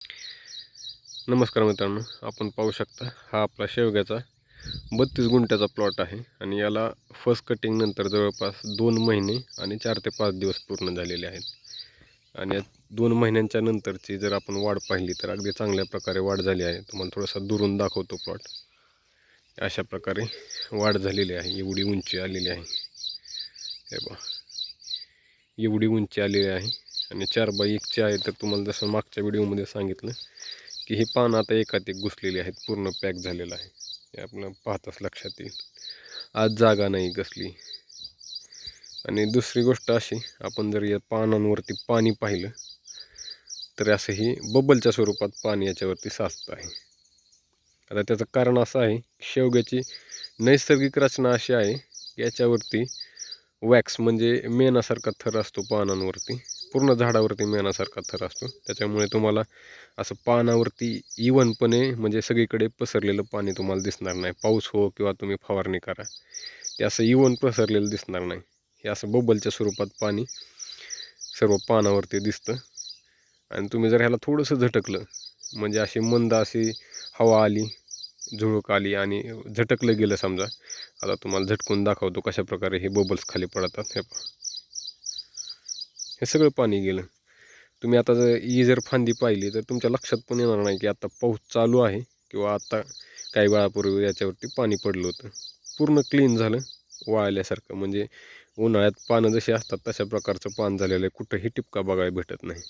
नमस्कार मित्रांनो, आपण पाहू शकता हा आपला शेवग्याचा 32 गुंठ्याचा प्लॉट आहे आणि याला फर्स्ट कटिंग नंतर जवळपास 2 महिने आणि 4 ते 5 दिवस पूर्ण झालेले आहेत. आणि या 2 महिन्यांच्या नंतरची जर आपण वाढ पाहिली तर अगदी चांगल्या प्रकारे वाढ झाली आहे. तुम्हाला थोडासा दुरून दाखवतो प्लॉट. अशा प्रकारे वाढ झालेली आहे. एवढी उंची आलेली आहे. हे पहा, एवढी उंची आलेली आहे आणि 4x1 आहे. तर तुम्हाला जसं मागच्या व्हिडिओमध्ये सांगितलं की ही पानं आता एकात एक घुसलेली आहेत, पूर्ण पॅक झालेलं आहे. हे आपलं पाहताच लक्षात येईल. आज जागा नाही कसली. आणि दुसरी गोष्ट अशी, आपण जर या पानांवरती पाणी पाहिलं तर असंही बबलच्या स्वरूपात पाणी याच्यावरती साचतं आहे. आता त्याचं कारण असं आहे, शेवग्याची नैसर्गिक रचना अशी आहे की याच्यावरती वॅक्स म्हणजे मेणासारखा थर असतो पानांवरती. पूर्ण झाडावरती मेणासारखा थर असतो. त्याच्यामुळे तुम्हाला असं पानावरती इव्हनपणे म्हणजे सगळीकडे पसरलेलं पाणी तुम्हाला दिसणार नाही. पाऊस हो किंवा तुम्ही फवारणी करा, ते असं इव्हन पसरलेलं दिसणार नाही. हे असं बबलच्या स्वरूपात पाणी सर्व पानावरती दिसतं. आणि तुम्ही जर ह्याला थोडंसं झटकलं, म्हणजे अशी मंद अशी हवा आली, झुळूक आली आणि झटकलं गेलं समजा. आता तुम्हाला झटकून दाखवतो कशा प्रकारे हे बबल्स खाली पडतात. हे पहा, हे सगळं पाणी गेलं. तुम्ही आता जर फांदी पाहिली तर तुमच्या लक्षात पण येणार नाही की आता पाऊस चालू आहे किंवा आता काही वेळापूर्वी याच्यावरती पाणी पडलं होतं. पूर्ण क्लीन झालं, वाळल्यासारखं. म्हणजे उन्हाळ्यात पानं जशी असतात तशा प्रकारचं पान झालेलं आहे. कुठंही टिपका बघायला भेटत नाही.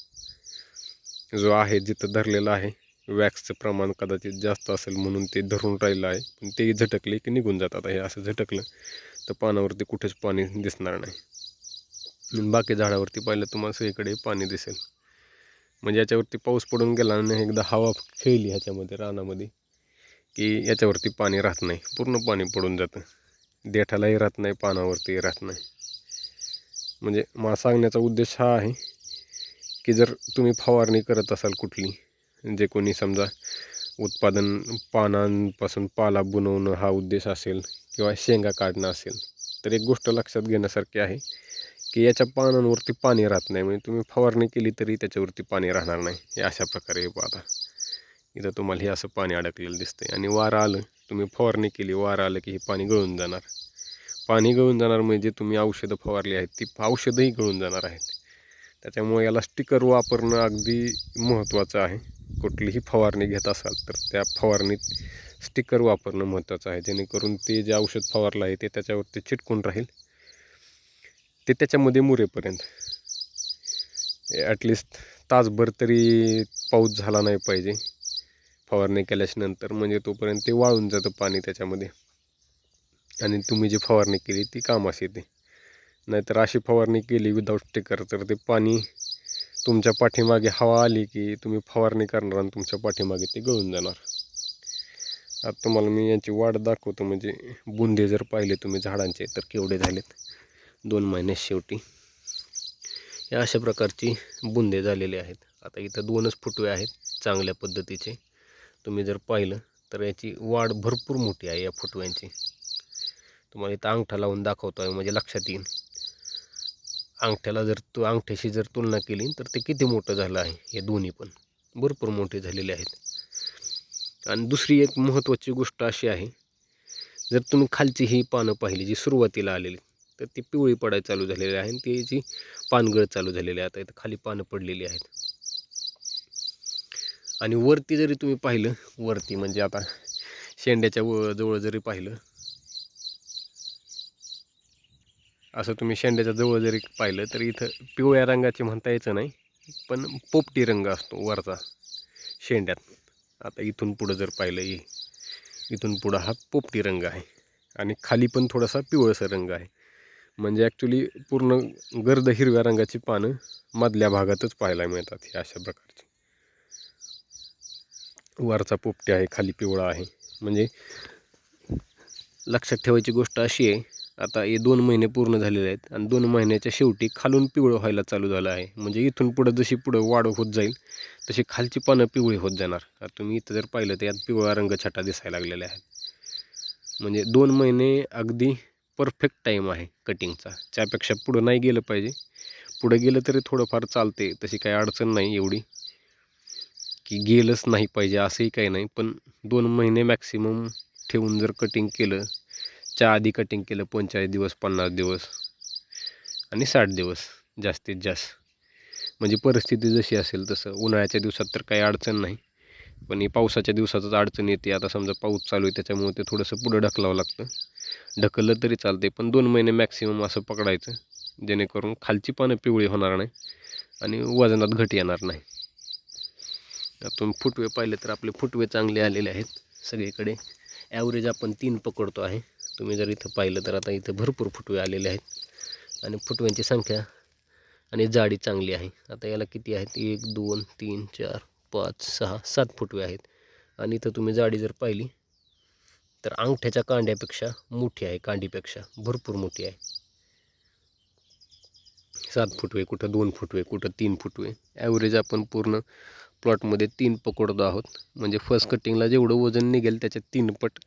जो आहे जिथं धरलेला आहे, वॅक्सचं प्रमाण कदाचित जास्त असेल म्हणून ते धरून राहिलं आहे. पण ते झटकले की निघून जातात. हे असं झटकलं तर पानावरती कुठेच पाणी दिसणार नाही. बाकी झाडावरती पाहिलं तुम्हाला सगळीकडे पाणी दिसेल. म्हणजे याच्यावरती पाऊस पडून गेला आणि एकदा हवा खेळली ह्याच्यामध्ये रानामध्ये की याच्यावरती पाणी राहत नाही, पूर्ण पाणी पडून जातं. देठालाही राहत नाही, पानावरती राहत नाही. म्हणजे मला सांगण्याचा उद्देश हा आहे की जर तुम्ही फवारणी करत असाल कुठली, जे कोणी समजा उत्पादन पानांपासून पाला बनवणं हा उद्देश असेल किंवा शेंगा काढणं असेल, तर एक गोष्ट लक्षात घेण्यासारखी आहे की याच्या पानांवरती पाणी राहत नाही. म्हणजे तुम्ही फवारणी केली तरी त्याच्यावरती पाणी राहणार नाही. हे अशा प्रकारे हे पाहता, इथं तुम्हाला हे असं पाणी अडकलेलं दिसतंय. आणि वारं आलं, तुम्ही फवारणी केली, वारं आलं की हे पाणी गळून जाणार. पाणी गळून जाणार म्हणजे तुम्ही औषधं फवारली आहेत ती औषधंही गळून जाणार आहेत. त्याच्यामुळे याला स्टिकर वापरणं अगदी महत्त्वाचं आहे. कुठलीही फवारणी घेत असाल तर त्या फवारणीत स्टिकर वापरणं महत्त्वाचं आहे, जेणेकरून ते जे औषध फवारलं आहे ते त्याच्यावरती चिटकून राहील, ते त्याच्यामध्ये मुरेपर्यंत. ॲटलिस्ट तासभर तरी पाऊस झाला नाही पाहिजे फवारणी केल्याच्या नंतर, म्हणजे तोपर्यंत ते वाळून जातं पाणी त्याच्यामध्ये आणि तुम्ही जी फवारणी केली ती कामास येते. नाहीतर अशी फवारणी केली विदाऊट स्टिकर तर ते पाणी तुमच्या पाठीमागे हवा आली की तुम्ही फवारणी करणार आणि तुमच्या पाठीमागे ते गळून जाणार. आता तुम्हाला मी यांची वाढ दाखवतो. म्हणजे बुंदे जर पाहिले तुम्ही झाडांचे तर केवढे झालेत 2 महिन्यात शेवटी. या अशा प्रकारची बुंदे झालेले आहेत. आता इथं 2च फुटवे आहेत चांगल्या पद्धतीचे. तुम्ही जर पाहिलं तर याची वाढ भरपूर मोठी आहे या फुटव्यांची. तुम्हाला इथं अंगठा लावून दाखवतो आहे म्हणजे लक्षात येईल. अंगठ्याला जर अंगठ्याशी जर तुलना केली तर ते किती मोठं झालं आहे. हे दोन्ही पण भरपूर मोठे झालेले आहेत. आणि दुसरी एक महत्त्वाची गोष्ट अशी आहे, जर तुम्ही खालची ही पानं पाहिली जी सुरुवातीला आलेली, तर ती पिवळी पडायला चालू झालेली आहे आणि त्याची पानगळ चालू झालेली आहे. आता इथं खाली पानं पडलेली आहेत. आणि वरती जरी तुम्ही पाहिलं, वरती म्हणजे आता शेंड्याच्या जवळ जरी पाहिलं, असं तुम्ही शेंड्याच्या जवळ जरी पाहिलं तर इथं पिवळ्या रंगाचे म्हणता यायचं नाही, पण पोपटी रंग असतो वरचा शेंड्यात. आता इथून पुढं जर पाहिलं, इथून पुढं हा पोपटी रंग आहे आणि खाली पण थोडासा पिवळसर रंग आहे. म्हणजे ॲक्च्युली पूर्ण गर्द हिरव्या रंगाची पानं मधल्या भागातच पाहायला मिळतात. हे अशा प्रकारचे वरचा पोपटी आहे, खाली पिवळा आहे. म्हणजे लक्षात ठेवायची गोष्ट अशी आहे, आता हे 2 महिने पूर्ण झालेले आहेत आणि 2 महिन्याच्या शेवटी खालून पिवळं व्हायला चालू झालं आहे. म्हणजे इथून पुढं जशी पुढं वाढ होत जाईल तशी खालची पानं पिवळी होत जाणार. आता तुम्ही इथं जर पाहिलं तर यात पिवळा रंग छटा दिसायला लागलेला आहे. म्हणजे 2 महिने अगदी परफेक्ट टाईम आहे कटिंगचा. त्यापेक्षा पुढं नाही गेलं पाहिजे. पुढं गेलं तरी थोडंफार चालते, तशी काही अडचण नाही एवढी की गेलंच नाही पाहिजे असंही काही नाही, पण 2 महिने मॅक्सिमम ठेवून जर कटिंग केलं, च्या आधी कटिंग केलं 45 दिवस, 50 दिवस आणि 60 दिवस जास्तीत जास्त, म्हणजे परिस्थिती जशी असेल तसं. उन्हाळ्याच्या दिवसात तर काही अडचण नाही, पण ही पावसाच्या दिवसातच अडचण येते. आता समजा पाऊस चालू आहे त्याच्यामुळे ते थोडंसं पुढं ढकलावं लागतं. ढकललं तरी चालते, पण 2 महिने मॅक्सिमम असं पकडायचं, जेणेकरून खालची पानं पिवळी होणार नाही आणि वजनात घट येणार नाही. तुम्ही फुटवे पाहिले तर आपले फुटवे चांगले आलेले आहेत सगळीकडे. ॲव्हरेज आपण 3 पकडतो आहे. तुम्ही जर इथं पाहिलं तर आता इथं भरपूर फुटवे आलेले आहेत आणि फुटव्यांची संख्या आणि जाडी चांगली आहे. आता याला किती आहेत? 1 2 3 4 5 6 7 फुटवे आहेत. आणि इथं तुम्ही जाडी जर पाहिली तर अंगठ्याच्या कांड्यापेक्षा मोठी आहे, कांडीपेक्षा भरपूर मोठी आहे. 7 फुटवे, कुठं 2 फुटवे, कुठं 3 फुटवे. ॲव्हरेज आपण पूर्ण प्लॉटमध्ये 3 पकडतो आहोत, म्हणजे फर्स्ट कटिंगला जेवढं वजन निघेल त्याच्या 3 पट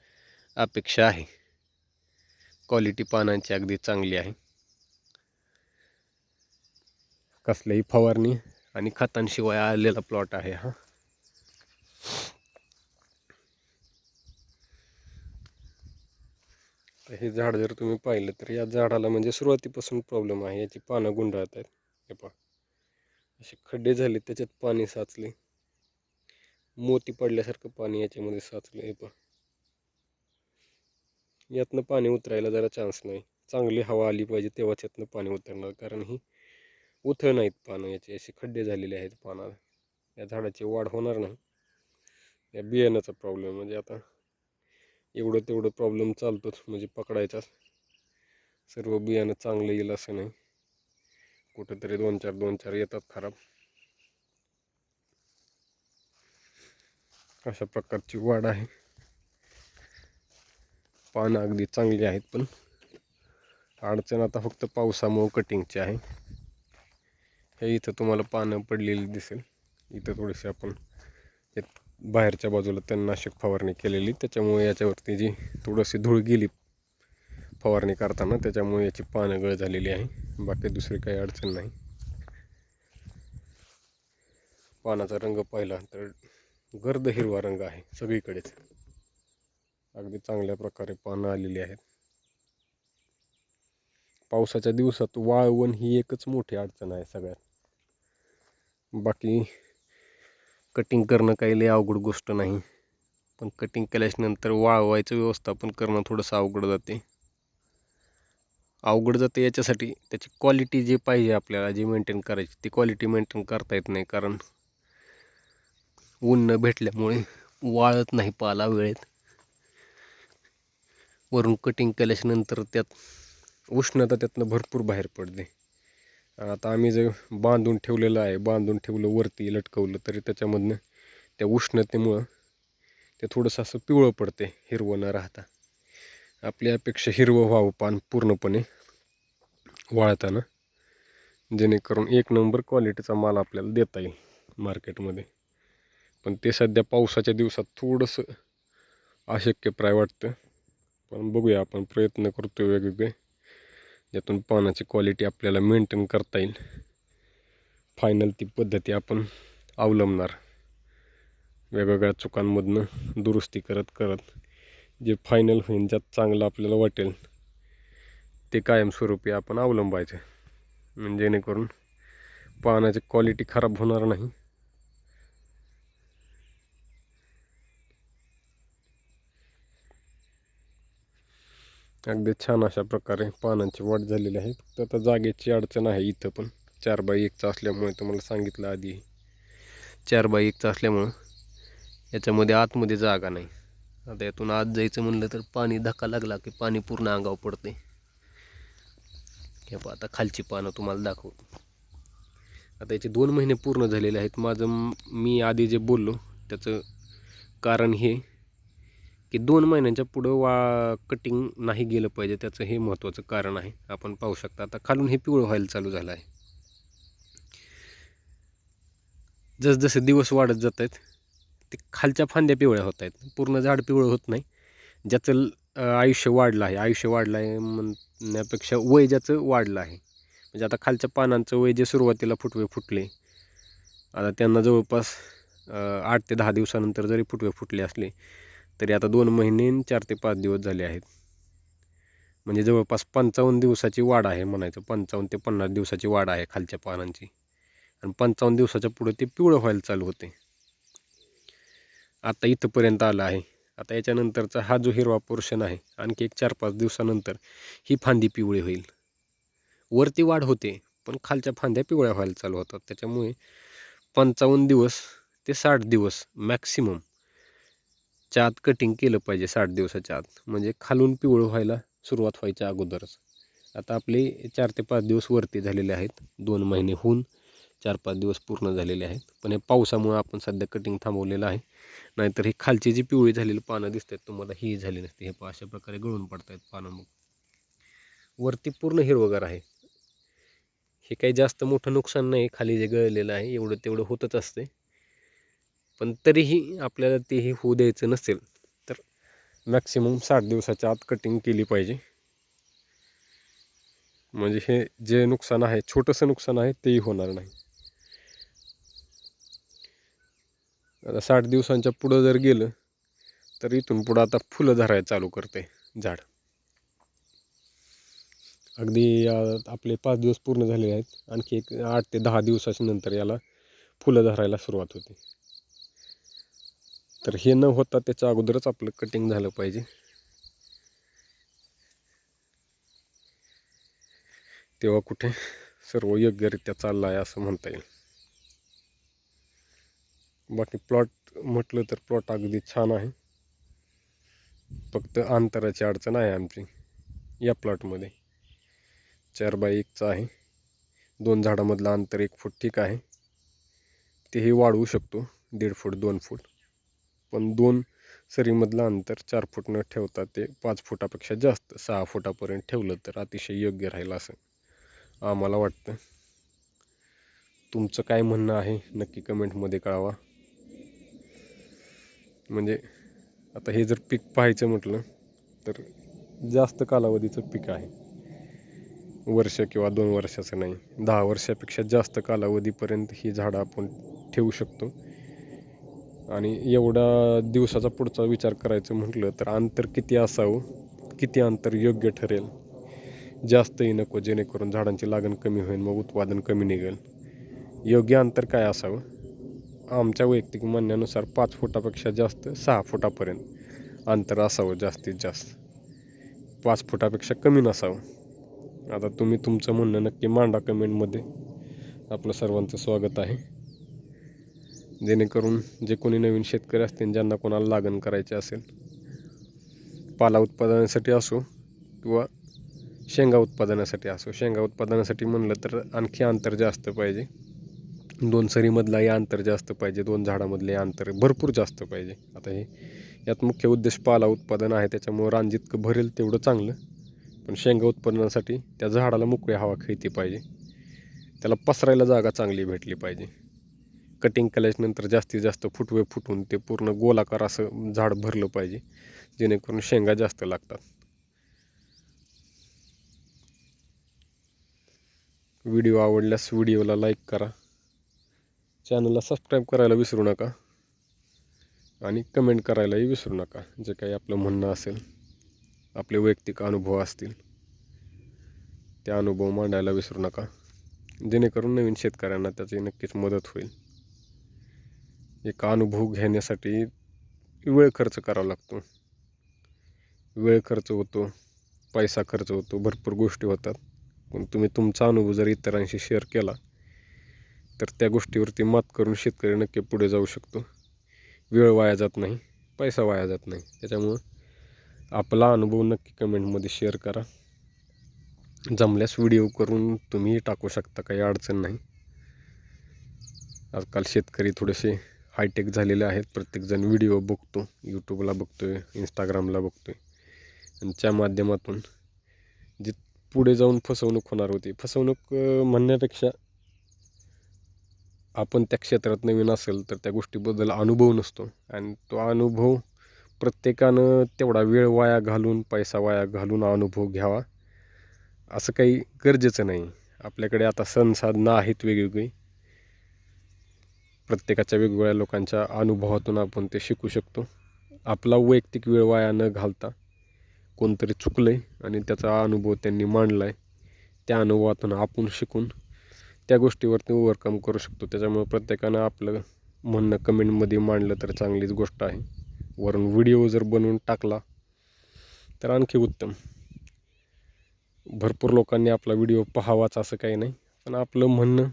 अपेक्षा आहे. क्वालिटी पानांची अगदी चांगली आहे. कसल्याही फवारणी आणि खतांशिवाय आलेला प्लॉट आहे हा. तर हे झाड जर तुम्ही पाहिलं तर या झाडाला म्हणजे सुरुवातीपासून प्रॉब्लेम आहे. याची पानं गुंडाळत आहेत. हे पहा, असे खड्डे झाले, त्याच्यात पाणी साचले, मोती पडल्यासारखं पाणी याच्यामध्ये साचलं. हे पहा, यातनं पाणी उतरायला जरा चान्स नाही. चांगली हवा आली पाहिजे तेव्हाच यातनं पाणी उतरणार, कारण ही उथळ नाहीत पानं, याचे असे खड्डे झालेले आहेत पानाला. या झाडाची वाढ होणार नाही. या बियाण्याचा प्रॉब्लेम, म्हणजे आता एवढं तेवढं प्रॉब्लेम चालतोच, म्हणजे पकडायचाच. सर्व बियाणं चांगलं येईल असं नाही, कुठेतरी 2-4 येतात खराब. अशा प्रकारची वाढ आहे. पानं अगदी चांगली आहेत, पण अडचण आता फक्त पावसामुळे कटिंगची आहे. हे इथं तुम्हाला पानं पडलेली दिसेल. इथं थोडीशी आपण बाहेरच्या बाजूला तणनाशक फवारणी केलेली, त्याच्यामुळे याच्यावरती जी थोडीशी धूळ गेली फवारणी करताना, त्याच्यामुळे याची पानं गळ झालेली आहे. बाकी दुसरी काही अडचण नाही. पानाचा रंग पाहिला तर गर्द हिरवा रंग आहे सगळीकडेच. अगदी चांगल्या प्रकारे पानं आलेली आहेत. पावसाच्या दिवसात वाळवण ही एकच मोठी अडचण आहे सगळ्यात. बाकी कटिंग करणं काही लय अवघड गोष्ट नाही, पण कटिंग केल्याच्यानंतर वाळवायचं व्यवस्थापन करणं थोडंसं अवघड जाते. याच्यासाठी त्याची क्वालिटी जी पाहिजे आपल्याला, जी मेंटेन करायची, ती क्वालिटी मेंटेन करता येत नाही, कारण ऊन न भेटल्यामुळे वाळत नाही पाला वेळेत. वरून कटिंग केल्याच्यानंतर त्यात उष्णता त्यातनं भरपूर बाहेर पडते. आता आम्ही जर बांधून ठेवलेलं आहे, बांधून ठेवलं वरती लटकवलं, तरी त्याच्यामधनं त्या उष्णतेमुळं ते थोडंसं असं पिवळं पडते, हिरवं न राहता. आपल्या अपेक्षा हिरवं व्हावं पान पूर्णपणे वाळताना, जेणेकरून 1 नंबर क्वालिटीचा माल आपल्याला देता येईल मार्केटमध्ये. पण ते सध्या पावसाच्या दिवसात थोडंसं अशक्यप्राय वाटतं. पण बघूया, आपण प्रयत्न करतो वेगवेगळे, ज्यातून पानाची क्वालिटी आपल्याला मेंटेन करता येईल. फायनल ती पद्धती आपण अवलंबणार. वेगवेगळ्या चुकांमधनं दुरुस्ती करत जे फायनल होईल, ज्यात चांगलं आपल्याला वाटेल, ते कायमस्वरूपी आपण अवलंबायचं, म्हणजे जेणेकरून पानाची क्वालिटी खराब होणार नाही. अगदी छान अशा प्रकारे पानांची वाढ झालेली आहे. फक्त आता जागेची अडचण आहे. इथं पण 4x1 असल्यामुळे, तुम्हाला सांगितलं आधी, 4x1 असल्यामुळं याच्यामध्ये आतमध्ये जागा नाही. आता यातून आत जायचं म्हणलं तर पाणी धक्का लागला की पाणी पूर्ण अंगावर पडते. हे पहा, आता खालची पानं तुम्हाला दाखवतो. आता याचे 2 महिने पूर्ण झालेले आहेत. मी आधी जे बोललो त्याचं कारण हे की 2 महिन्यांच्या पुढं कटिंग नाही गेलं पाहिजे, त्याचं हे महत्त्वाचं कारण आहे. आपण पाहू शकता आता खालून हे पिवळं व्हायला चालू झालं आहे. जसजसे दिवस वाढत जात आहेत ते खालच्या फांद्या पिवळ्या होत आहेत. पूर्ण झाड पिवळं होत नाही. ज्याचं आयुष्य वाढलं आहे म्हणण्यापेक्षा वय ज्याचं वाढलं आहे, म्हणजे आता खालच्या पानांचं वय जे सुरुवातीला फुटवे फुटले, आता त्यांना जवळपास 8 ते 10 दिवसानंतर जरी फुटवे फुटले असले तरी आता 2 महिने 4 ते 5 दिवस झाले आहेत. म्हणजे जवळपास 55 दिवसाची वाढ आहे म्हणायचं. 55 ते 50 दिवसाची वाढ आहे खालच्या पानांची. आणि 55 दिवसाच्या पुढे ते पिवळं व्हायला चालू होते. आता इथंपर्यंत आलं आहे. आता याच्यानंतरचा हा जो हिरवा पोर्शन आहे, आणखी एक 4-5 दिवसानंतर ही फांदी पिवळी होईल. वरती वाढ होते पण खालच्या फांद्या पिवळ्या व्हायला चालू होतात. त्याच्यामुळे 55 दिवस ते 60 दिवस मॅक्सिमम च्या आत कटिंग केलं पाहिजे. 60 दिवसाच्या आत, म्हणजे खालून पिवळं व्हायला सुरुवात व्हायच्या अगोदरच. आता आपले 4 ते 5 दिवस वरती झालेले आहेत. 2 महिने होऊन 4-5 दिवस पूर्ण झालेले आहेत. पण हे पावसामुळे आपण सध्या कटिंग थांबवलेलं आहे. नाहीतर ही खालची जी पिवळी झालेली पानं दिसतात तुम्हाला, ही झाली नसते. हे अशा प्रकारे गळून पडत आहेत पानं. मग वरती पूर्ण हिरवगार आहे. हे काही जास्त मोठं नुकसान नाही. खाली जे गळलेलं आहे एवढं तेवढं होतच असते. पण तरीही आपल्याला तेही होऊ द्यायचं नसेल तर मॅक्सिमम 60 दिवसाच्या आत कटिंग केली पाहिजे. म्हणजे हे जे नुकसान आहे, छोटंसं नुकसान आहे, तेही होणार नाही. आता 60 दिवसांच्या पुढं जर गेलं तर इथून पुढं आता फुलं धरायला चालू करते झाड. अगदी आपले 5 दिवस पूर्ण झाले आहेत. आणखी एक 8 ते 10 दिवसाच्या नंतर याला फुलं धरायला सुरुवात होते. तर हे न होता त्याच्या अगोदरच आपलं कटिंग झालं पाहिजे. तेव्हा कुठे सर्व योग्यरित्या चाललं आहे असं म्हणता येईल. बाकी प्लॉट म्हटलं तर प्लॉट अगदी छान आहे. फक्त अंतराची अडचण आहे आमची या प्लॉटमध्ये. 4x1 आहे. 2 झाडामधलं अंतर 1 फूट ठीक आहे. तेही वाढवू शकतो 1.5 फूट 2 फूट. पण 2 सरीमधलं अंतर 4 फूट न ठेवता ते 5 फुटापेक्षा जास्त 6 फुटापर्यंत ठेवलं तर अतिशय योग्य राहील असं आम्हाला वाटतं. तुमचं काय म्हणणं आहे नक्की कमेंटमध्ये कळवा. म्हणजे आता हे जर पीक पाहायचं म्हटलं तर जास्त कालावधीचं पीक आहे. वर्ष किंवा 2 वर्षाचं नाही, 10 वर्षापेक्षा जास्त कालावधीपर्यंत ही झाडं आपण ठेवू शकतो. आणि एवढा दिवसाचा पुढचा विचार करायचं म्हटलं तर अंतर किती असावं, किती अंतर योग्य ठरेल. जास्तही नको, जेणेकरून झाडांची लागण कमी होईल, मग उत्पादन कमी निघेल. योग्य अंतर काय असावं, आमच्या वैयक्तिक म्हणण्यानुसार 5 फुटापेक्षा जास्त 6 फुटापर्यंत अंतर असावं जास्तीत जास्त. 5 फुटापेक्षा कमी नसावं. आता तुम्ही तुमचं म्हणणं नक्की मांडा कमेंटमध्ये. आपलं सर्वांचं स्वागत आहे. जेणेकरून जे कोणी नवीन शेतकरी असतील, ज्यांना कोणाला लागण करायची असेल, पाला उत्पादनासाठी असो किंवा शेंगा उत्पादनासाठी असो. शेंगा उत्पादनासाठी म्हणलं तर आणखी अंतर जास्त पाहिजे. 2 सरीमधलाही अंतर जास्त पाहिजे. 2 झाडामधले अंतर भरपूर जास्त पाहिजे. आता हे यात मुख्य उद्देश पाला उत्पादन आहे, त्याच्यामुळं रान जितकं भरेल तेवढं चांगलं. पण शेंगा उत्पादनासाठी त्या झाडाला मोकळी हवा खेळती पाहिजे. त्याला पसरायला जागा चांगली भेटली पाहिजे. कटिंग केल्याच्यानंतर जास्तीत जास्त फुटवे फुटून ते पूर्ण गोलाकार असं झाड भरलं पाहिजे, जेणेकरून शेंगा जास्त लागतात. व्हिडिओ आवडल्यास व्हिडिओला लाईक करा, चॅनलला सबस्क्राईब करायला विसरू नका आणि कमेंट करायलाही विसरू नका. जे काही आपलं म्हणणं असेल, आपले वैयक्तिक अनुभव असतील, ते अनुभव मांडायला विसरू नका, जेणेकरून नवीन शेतकऱ्यांना त्याची नक्कीच मदत होईल. एक अनुभव घेण्यासाठी वेळ खर्च करावा लागतो. वेळ खर्च होतो, पैसा खर्च होतो, भरपूर गोष्टी होतात. पण तुम्ही तुमचा अनुभव जर इतरांशी शेअर केला तर त्या गोष्टीवरती मात करून शेतकरी नक्की पुढे जाऊ शकतो. वेळ वाया जात नाही, पैसा वाया जात नाही. त्याच्यामुळं आपला अनुभव नक्की कमेंटमध्ये शेअर करा. जमल्यास व्हिडिओ करून तुम्हीही टाकू शकता, काही अडचण नाही. आजकाल शेतकरी थोडेसे हायटेक झालेले आहेत. प्रत्येकजण व्हिडिओ बघतो, यूट्यूबला बघतोय, इंस्टाग्रामला बघतोय, आणि त्या माध्यमातून जी पुढे जाऊन फसवणूक होणार होती. फसवणूक म्हणण्यापेक्षा आपण त्या क्षेत्रात नवीन असेल तर त्या गोष्टीबद्दल अनुभव नसतो, आणि तो अनुभव प्रत्येकानं तेवढा वेळ वाया घालून, पैसा वाया घालून अनुभव घ्यावा असं काही गरजेचं नाही. आपल्याकडे आता संसाधनं आहेत वेगवेगळी. प्रत्येकाच्या वेगवेगळ्या लोकांच्या अनुभवातून आपण ते शिकू शकतो. आपला वैयक्तिक वेळ वाया न घालता कोणतरी चुकलं आहे आणि त्याचा अनुभव त्यांनी मांडला आहे, त्या अनुभवातून आपण शिकून त्या गोष्टीवरती ओव्हरकम करू शकतो. त्याच्यामुळे प्रत्येकानं आपलं म्हणणं कमेंटमध्ये मांडलं तर चांगलीच गोष्ट आहे. वरून व्हिडिओ जर बनवून टाकला तर आणखी उत्तम. भरपूर लोकांनी आपला व्हिडिओ पाहावाच असं काही नाही, पण आपलं म्हणणं,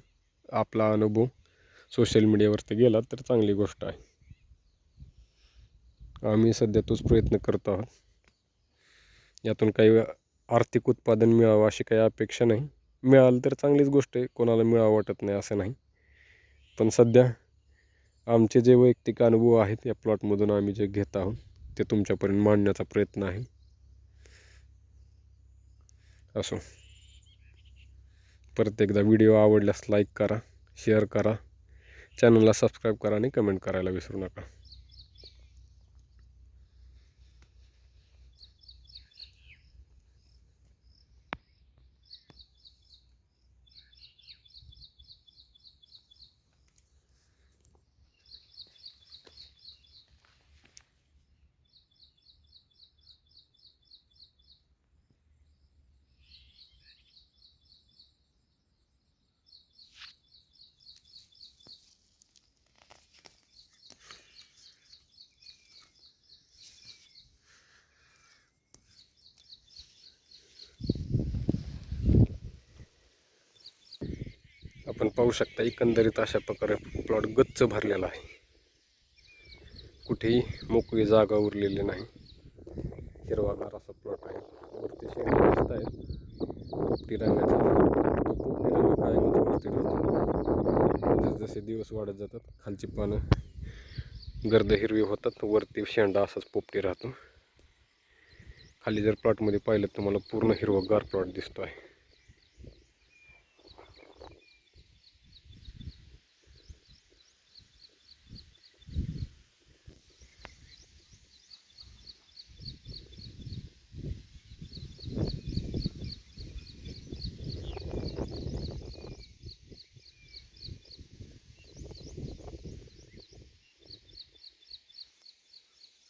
आपला अनुभव सोशल मीडियावरती गेला तर चांगली गोष्ट आहे. आम्ही सध्या तोच प्रयत्न करतो आहोत. यातून काही आर्थिक उत्पादन मिळावं अशी काही अपेक्षा नाही. मिळालं तर चांगलीच गोष्ट आहे, कोणाला मिळावं वाटत नाही असं नाही. पण सध्या आमचे जे वैयक्तिक अनुभव आहेत या प्लॉटमधून आम्ही जे घेत आहोत ते तुमच्यापर्यंत मांडण्याचा प्रयत्न आहे. असो, परत एकदा व्हिडिओ आवडल्यास लाईक करा, शेअर करा, चॅनलला सबस्क्राईब करा आणि कमेंट करायला विसरू नका. आपण पाहू शकता एकंदरीत अशा प्रकारे प्लॉट गच्च भरलेला आहे. कुठेही मोकळी जागा उरलेली नाही. हिरवागार असा प्लॉट आहे. वरती शेंगा दिसत आहेत पोपटी रंगाच्या. पोपटी रंग कायमच वरती राहतो. जसजसे दिवस वाढत जातात खालची पानं गर्द हिरवी होतात, वरती शेंडा असाच पोपटी राहतो. खाली जर प्लॉटमध्ये पाहिलं तुम्हाला पूर्ण हिरवागार प्लॉट दिसतो आहे.